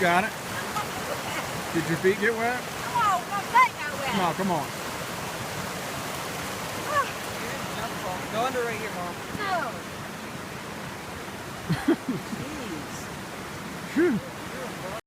got it. Did your feet get wet? Come on, my feet got wet. No, come on. Go under right here, Mom. No. Jeez. Phew.